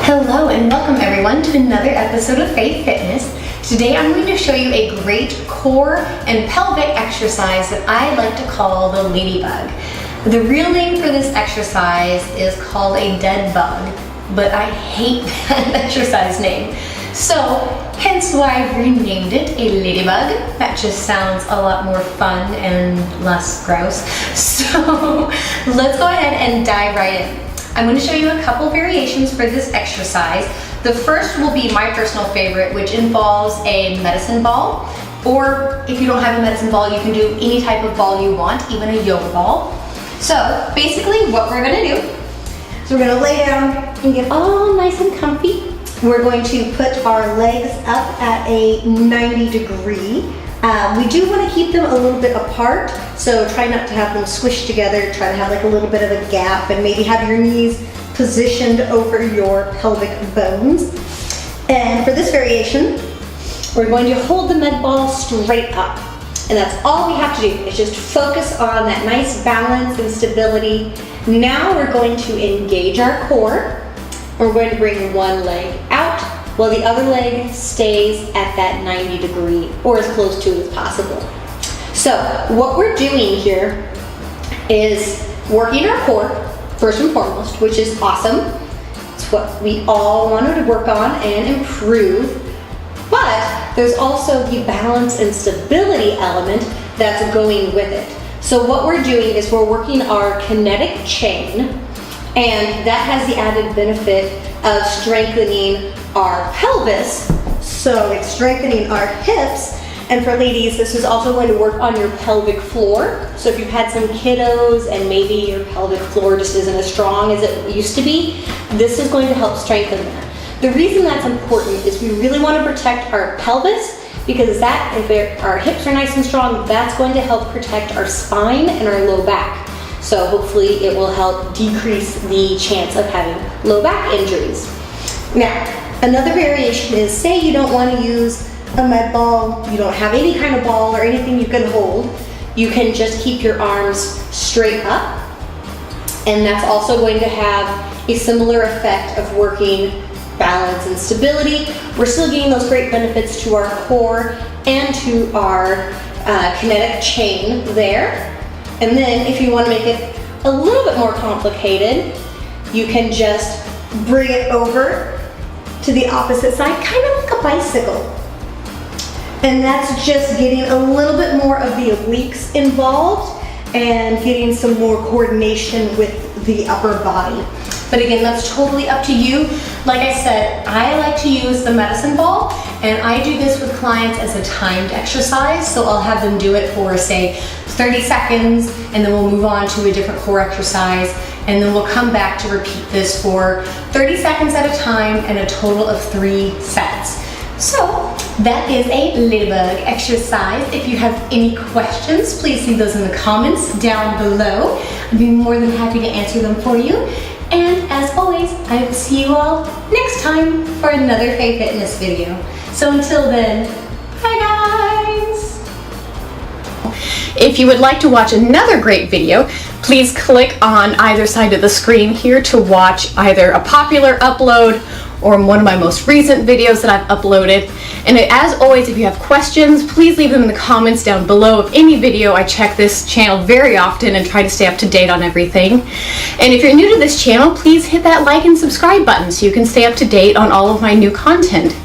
Hello and welcome everyone to another episode of Fey Fitness. Today I'm going to show you a great core and pelvic exercise that I like to call the Ladybug. The real name for this exercise is called a dead bug, but I hate that exercise name. So hence why I've renamed it a Ladybug. That just sounds a lot more fun and less gross. So let's go ahead and dive right in. I'm going to show you a couple variations for this exercise. The first will be my personal favorite, which involves a medicine ball, or if you don't have a medicine ball, you can do any type of ball you want, even a yoga ball. So basically what we're going to do is we're going to lay down and get all nice and comfy. We're going to put our legs up at a 90 degree. We do want to keep them a little bit apart, so try not to have them squished together. Try to have like a little bit of a gap and maybe have your knees positioned over your pelvic bones. And for this variation, we're going to hold the med ball straight up. And that's all we have to do, is just focus on that nice balance and stability. Now we're going to engage our core. We're going to bring one leg out while the other leg stays at that 90 degree or as close to it as possible. So what we're doing here is working our core first and foremost, which is awesome. It's what we all wanted to work on and improve. But there's also the balance and stability element that's going with it. So what we're doing is we're working our kinetic chain, and that has the added benefit of strengthening our pelvis, so it's strengthening our hips. And for ladies, this is also going to work on your pelvic floor. So if you've had some kiddos and maybe your pelvic floor just isn't as strong as it used to be, this is going to help strengthen that. The reason that's important is we really want to protect our pelvis, because that, if our hips are nice and strong, that's going to help protect our spine and our low back. So hopefully it will help decrease the chance of having low back injuries. Now, another variation is, say you don't want to use a med ball, you don't have any kind of ball or anything you can hold, you can just keep your arms straight up, and that's also going to have a similar effect of working balance and stability. We're still getting those great benefits to our core and to our kinetic chain there. And then if you want to make it a little bit more complicated, you can just bring it over to the opposite side, kind of like a bicycle. And that's just getting a little bit more of the obliques involved and getting some more coordination with the upper body. But again, that's totally up to you. Like I said, I like to use the medicine ball, and I do this with clients as a timed exercise. So I'll have them do it for, say, 30 seconds, and then we'll move on to a different core exercise, and then we'll come back to repeat this for 30 seconds at a time and a total of 3 sets. So that is a Ladybug exercise. If you have any questions, please leave those in the comments down below. I'd be more than happy to answer them for you. And as always, I will see you all next time for another Fey Fitness video. So until then, bye guys! If you would like to watch another great video, please click on either side of the screen here to watch either a popular upload or one of my most recent videos that I've uploaded. And as always, if you have questions, please leave them in the comments down below of any video. I check this channel very often and try to stay up to date on everything. And if you're new to this channel, please hit that like and subscribe button so you can stay up to date on all of my new content.